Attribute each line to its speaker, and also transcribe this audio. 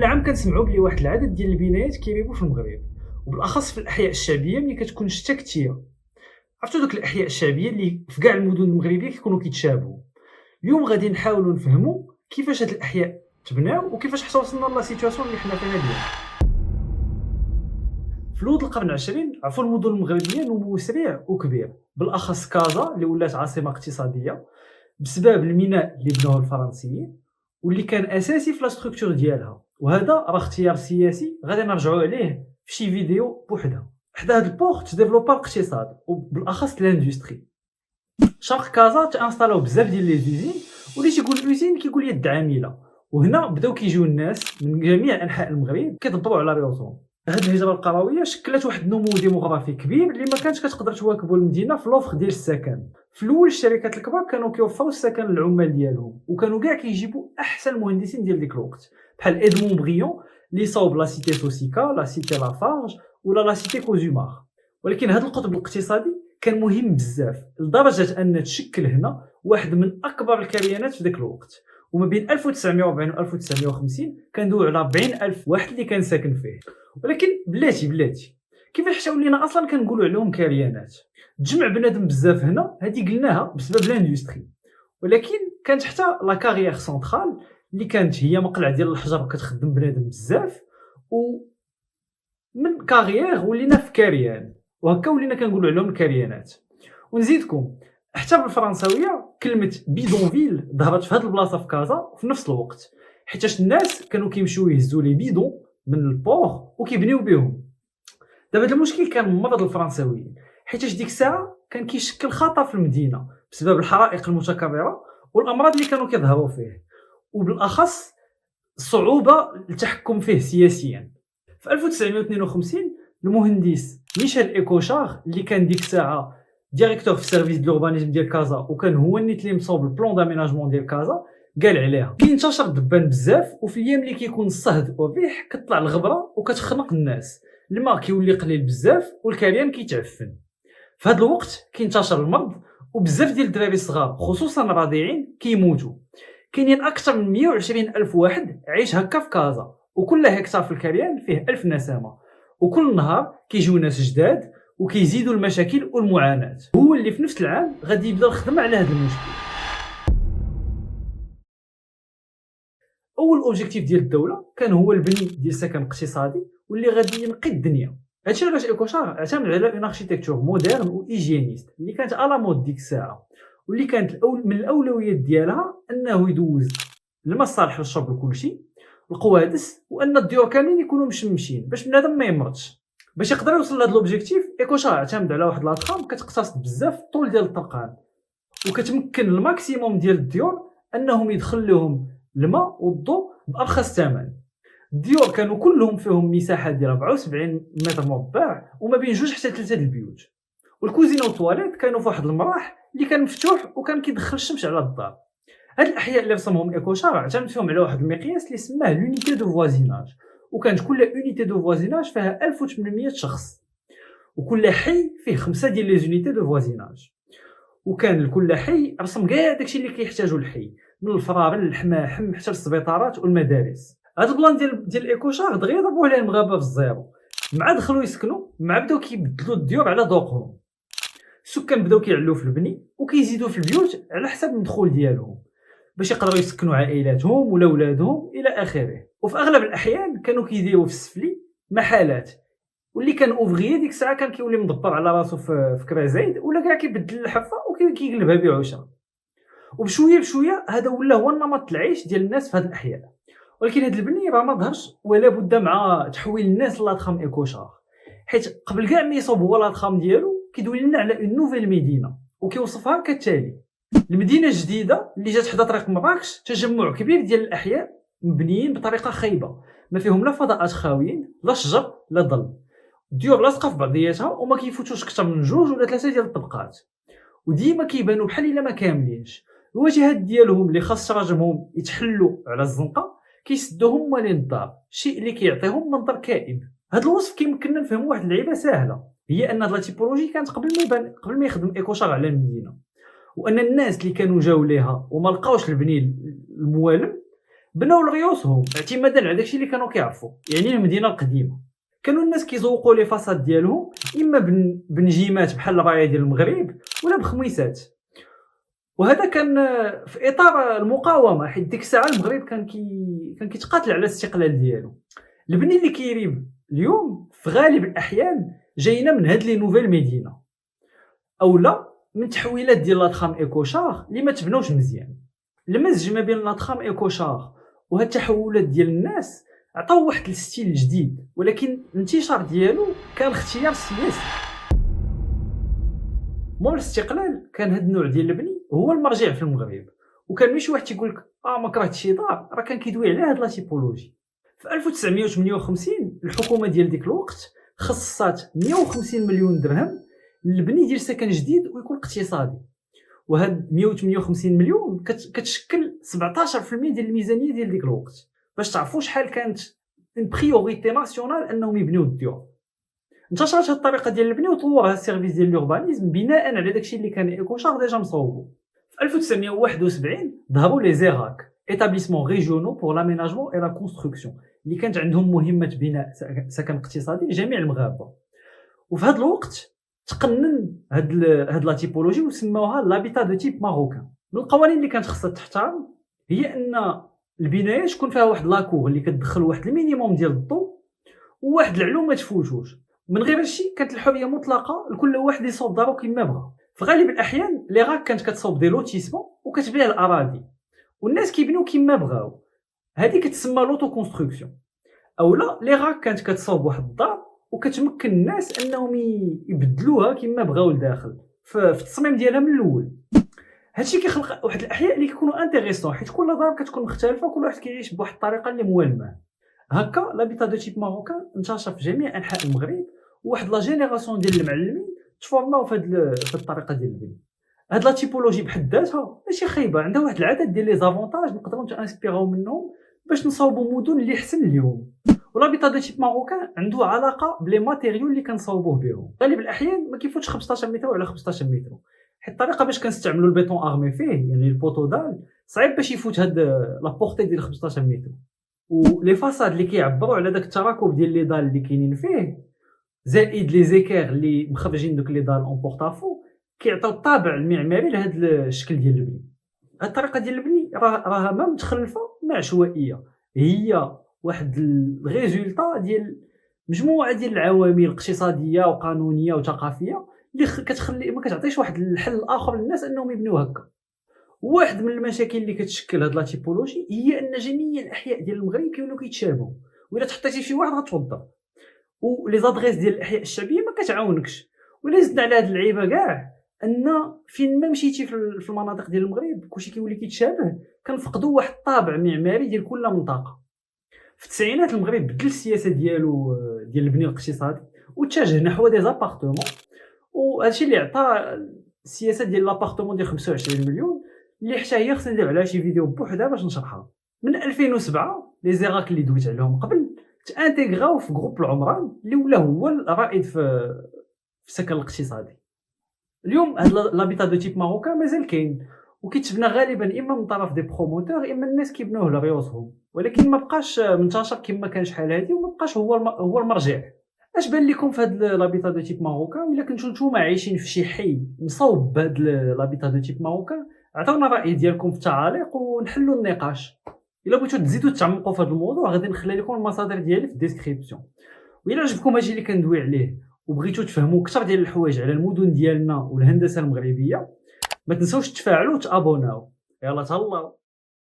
Speaker 1: كل عام كنسمعوا بلي واحد العدد ديال البنايات كيريبوا في المغرب، وبالاخص في الاحياء الشعبيه ملي كتكون الشتا كثيره. عرفتوا دوك الاحياء الشعبيه اللي في كاع المدن المغربيه كيكونوا كيتشابهوا. اليوم غادي نحاولوا نفهموا كيفاش هاد الاحياء تبناو وكيفاش حتى وصلنا لا سيتوياسيون اللي حنا فيها اليوم. في الاول القرن العشرين عرفوا المدن المغربيه نمو سريع وكبير، بالاخص كازا اللي ولات عاصمه اقتصاديه بسبب الميناء اللي بناوه الفرنسيين واللي كان اساسي في لا ستركتور ديالها. وهذا راه اختيار سياسي غادي نرجعوا عليه في شي فيديو بوحدها. حدا هاد البورت تديفلوبا الاقتصاد وبالاخص لاندستري. شرق كازا تانستالاو بزاف ديال لي زوزين، واللي تيقول اوزين كيقول يد عامله، وهنا بداو كيجيو الناس من جميع انحاء المغرب كيدبروا على ريوسهم. هاد الهجره القرويه شكلت واحد النمو ديموغرافي كبير اللي ما كانتش كتقدر تواكبوا المدينه في لوفر ديال السكن. في الاول الشركات الكبار كانوا كيوفروا السكن للعمال ديالهم، وكانوا كاع كيجيبوا احسن المهندسين ديال ديك الوقت بحال ادمون بريون اللي صاوب لا سيتي سوسيكا، لا سيتي لافارج ولا لا سيتي كوزومار. ولكن هذا القطب الاقتصادي كان مهم بزاف لدرجه ان تشكل هنا واحد من اكبر الكيانات في ذاك الوقت. وما بين 1940 و 1950 كندويو على 40,000 واحد اللي كان ساكن فيه. ولكن بلاتي كيفاش حتى ولينا اصلا كنقولوا عليهم كريانات؟ تجمع بنادم بزاف هنا، هذه قلناها بسبب لاندستري. ولكن كانت حتى لا كارير سنترال اللي كانت هي مقلع ديال الحجر كتخدم بنادم بزاف، ومن كارير ولينا في كاريان، وهكا ولينا كنقولوا عليهم الكريانات. ونزيدكم حتى بالفرنساويه كلمه بيدونفيل ظهرت في هذه البلاصه في كازا في نفس الوقت، حيتاش الناس كانوا كيمشيو يهزوا لي بيدون من البور وكيبنيو بهم. دابا هذا المشكل كان من مرض الفرنساويين، حيتاش ديك الساعه كان كيشكل خطر في المدينه بسبب الحرائق المتكرره والامراض اللي كانوا كيظهروا فيه، وبالاخص الصعوبه التحكم فيه سياسيا. في 1952 المهندس ميشيل ايكوشار اللي كان ديك الساعه ديريكتور في السيرفيس ديال الاوربانيزم ديال كازا، وكان هو النيت اللي مصوب البلان داميناجمون ديال كازا، قال عليها كينتشر الدبان بزاف، وفي الايام اللي كيكون الصهد والريح كتطلع الغبره وكتخنق الناس، الماء كيولي قليل بزاف والكريان كيتعفن. في هذا الوقت كينتشر المرض، وبزاف ديال الدراري الصغار خصوصا الرضيعين كيموتوا. كاينين اكثر من 120,000 واحد عايش هكا في كازا، وكل هكتار في الكريان فيه 1000 نسمه، وكل نهار كيجيو ناس جداد وكيزيدوا المشاكل والمعاناه. هو اللي في نفس العام غادي يبدا الخدمه على هذا المشكل. اول اوبجيكتيف ديال الدوله كان هو البني ديال سكن اقتصادي واللي غادي ينقي الدنيا. هادشي علاش ايكوشار اعتمد على اون اركيتكتور مودرن و ايجينيست اللي كانت على مود ديك الساعه، واللي كانت من الاولويات ديالها انه يدوز الماء الصالح للشرب وكلشي، القوادس، وان الديور كاملين يكونوا مشمشين باش بنادم ما يمرضش. باش يقدر يوصل لهذا لوبجيكتيف ايكوشار اعتمد على واحد لاطخام كتقتصد بزاف الطول ديال الطرقان، وكتمكن الماكسيموم ديال الديور انهم يدخل لهم الماء والضوء بارخص ثمن. الديور كانوا كلهم فيهم مساحه ديال 74 متر مربع، وما بين 2 حتى 3 البيوت. والكوزينه والطواليت كانوا في واحد المراح اللي كان مفتوح وكان كيدخل الشمس على الدار. هاد الاحياء اللي رسمهم ايكوشار اعتمد فيهم على واحد المقياس اللي سماه لونيتي دو فوازيناج، وكانت كل اونيتي دو فوازيناج فيها 1800 شخص، وكل حي فيه 5 ديال لي زونيتي دو فوازيناج، وكان لكل حي رسم كاع داكشي اللي كيحتاجو الحي، من الفرارن للحماحم حتى للسبيطارات والمدارس. هاد البلان ديال ايكوشار دغيا ضربوا عليه المغاربه في الزيرو، مع دخلوا يسكنوا مع بداو كيبدلوا الديور على ذوقهم. السكان بداو كيعلوا في البني وكيزيدوا في البيوت على حسب الدخول ديالهم باش يقدروا يسكنوا عائلاتهم ولا ولادهم الى اخره. وفي اغلب الاحيان كانوا كيديروا في السفلي محلات، واللي كان اوفغيي ديك الساعه كان كيولي مدبر على راسو في كرازايد ولا كاع كيبدل الحفه وكيقلبها بعوشه. وبشويه بشويه هذا ولا هو النمط العيش ديال الناس في هذه الاحياء. ولكن هذا البني راه ما ظهرش ولا بد مع تحويل الناس لاطخام ايكوشار، حيت قبل كاع ما يصوب هو لاطخام ديالو كيدوي لنا على اون نوفيل مدينه، وكيوصفها كالتالي: المدينه الجديده اللي جات حدا طريق مراكش تجمع كبير ديال الاحياء مبنيين بطريقه خايبه، ما فيهم لا فضاءات خاويين لا شجر لا ظل، الديور لاصقه في بعضياتها وما كيفوتوش اكثر من 2 ولا 3 ديال الطبقات، وديما كيبانوا بحال الا ما كاملينش. الواجهات ديالهم اللي خاص تراجمهم يتحلوا على الزنقه كيسدوهم موالين الدار، الشيء اللي كيعطيهم منظر كئيب. هذا الوصف كيمكننا نفهموا واحد اللعيبه سهله، هي ان هاد لا تيبولوجي كانت قبل ما يخدم ايكوشار على المدينه، وان الناس اللي كانوا جاو ليها وما لقاوش البني الموالم بناو لريوسهم اعتمادا على داكشي اللي كانوا كيعرفوا، يعني المدينه القديمه. كانوا الناس كيزوقوا لي فاصاد ديالهم اما بنجيمات بحال الرايه ديال المغرب ولا بخميسات. وهذا كان في اطار المقاومه، حيت ديك الساعه المغرب كان كيتقاتل على الاستقلال ديالو. البني اللي كيريب اليوم في غالب الاحيان جاينا من هاد لي نوفيل مدينه، اولا من تحويلات ديال لاتخام ايكوشار اللي ما تبناوش مزيان. المزج ما بين لاتخام ايكوشار وهاد التحولات ديال الناس عطاو واحد الستيل جديد، ولكن الانتشار ديالو كان اختيار سياسي. مور الاستقلال كان هاد النوع ديال البني هو المرجع في المغرب، وكان ماشي واحد تيقول لك ما كرهتش شي دار، راه كان كيدوي على هاد لا تيبولوجي. في 1958 الحكومه ديال ديك الوقت خصصات 150 مليون درهم للبني ديال سكن جديد ويكون اقتصادي، وهاد 158 مليون كتشكل 17% ديال الميزانيه ديال ديك الوقت. باش تعرفوا شحال كانت اون بريوريتي ناسيونال انهم يبنيو الديور. انتشرت هاد الطريقه ديال البني وطورها السيرفيس ديال لوربانيزم بناء على داكشي اللي كان ايكوشار ديجا مصوبو. في 1971 ظهروا لي زيراك ايتابليسمون ريجيونو بور لاميناجمون اي لا كونستركسيون، اللي كانت عندهم مهمه بناء سكن اقتصادي لجميع المغاربه. وفي هذا الوقت تقنن هاد لا تيبولوجي وسموها لابيتا دو تيب ماروكان. من القوانين اللي كانت خصها تحترم هي ان البنايه تكون فيها واحد لاكور اللي كتدخل واحد المينيموم ديال الضوء وواحد العلوم ما تفوتوش. من غير هادشي كانت الحريه مطلقه لكل واحد يصوب دارو كيما بغا. في غالب الاحيان لي راك كانت كتصوب دي لوتيسمون وكتبيع الاراضي والناس كيبنيو كيما بغاو، هذه كتسمى لوتو كونستركسيون. اولا لي راك كانت كتصوب واحد الدار وكتمكن الناس انهم يبدلوها كيما بغاو لداخل في التصميم ديالها من الاول. هادشي كيخلق واحد الاحياء اللي كيكونوا انتريسون، حيت كل دار كتكون مختلفه وكل واحد كيعيش بواحد الطريقه اللي موالمه. هكا لابيتا دو تيب ماروكان انتشر في جميع انحاء المغرب، وواحد لا جينيراسيون ديال المعلمين تفورماو في هاد الطريقه ديال البناء. هاد لا تيبولوجي بحد ذاتها ماشي خايبه، عندها واحد العدد ديال لي زافونتاج نقدروا نانسبيراو منهم باش نصاوبوا مدن اللي احسن اليوم. ولابيتا دو تيب ماروكان عنده علاقه بلي ماتيريو اللي كنصاوبوه بهم. غالب الاحيان ما كيفوتش 15 متر على 15 متر، حيت الطريقه باش كنستعملوا البيطون ارمي فيه يعني البوطو دال صعيب باش يفوت هاد لا بورتي ديال 15 متر. ولي فاساد اللي كيعبروا على داك التراكب ديال لي دال اللي كاينين فيه زائد لي زيكير اللي مخرجين دوك لي دال اون بورتافو كيعطيو الطابع المعماري لهذا الشكل ديال البني. هاد الطريقه ديال البني راها ما متخلفه ما عشوائيه، هي واحد الريزولطا ديال مجموعه ديال العوامل اقتصاديه وقانونيه وثقافيه اللي كتخلي ما كتعطيش واحد الحل اخر للناس انهم يبنيو هكا. واحد من المشاكل اللي كتشكل هاد لا تيبولوجي هي ان جميع الاحياء ديال المغرب كيولوا كيتشابهوا، وإلا تحطيتي شي واحد غتوضر، ولي زادريس ديال الاحياء الشعبيه ما كتعاونكش. ولا زدنا على هاد اللعيبه كاع ان فين ما مشيتي في المناطق ديال المغرب كلشي كيولي كيتشابه، كنفقدوا واحد الطابع معماري ديال كل منطقه. في التسعينات المغرب بدل السياسه ديالو ديال البناء الاقتصادي واتجه نحو دي زابارتمون، وهادشي اللي عطى السياسه ديال لابارتمون ديال 25 مليون اللي حتى هي خصنا ندير عليها شي فيديو بوحدها باش نشرحها. من 2007 لي زيراك اللي دويت عليهم قبل تانتيغراو في جروب العمران اللي ولا هو الرائد في السكن الاقتصادي. اليوم هاد لابيتا دو تيب ماروكان مازال كاين وكيتبنى غالبا اما من طرف دي بروموتور اما الناس كيبنوه لريوسهم، ولكن ما بقاش منتشر كما كان شحال هادي وما بقاش هو المرجع. اش بان لكم في هاد لابيتا دو تيب ماروكان؟ الا كنتو نتوما عايشين في شي حي مصوب بهاد لابيتا دو تيب ماروكان عطاونا الراي ديالكم في التعاليق ونحلوا النقاش. الا بغيتو تزيدوا تعمقوا في هذا الموضوع غادي نخلي لكم المصادر ديالي في الديسكريبسيون. وإلا عجبكم هادشي اللي كندوي عليه وبغيتو تفهموا اكثر ديال الحوايج على المدن ديالنا والهندسه المغربيه ما تنساوش تفاعلوا وتابوناو. يلا تهلاو.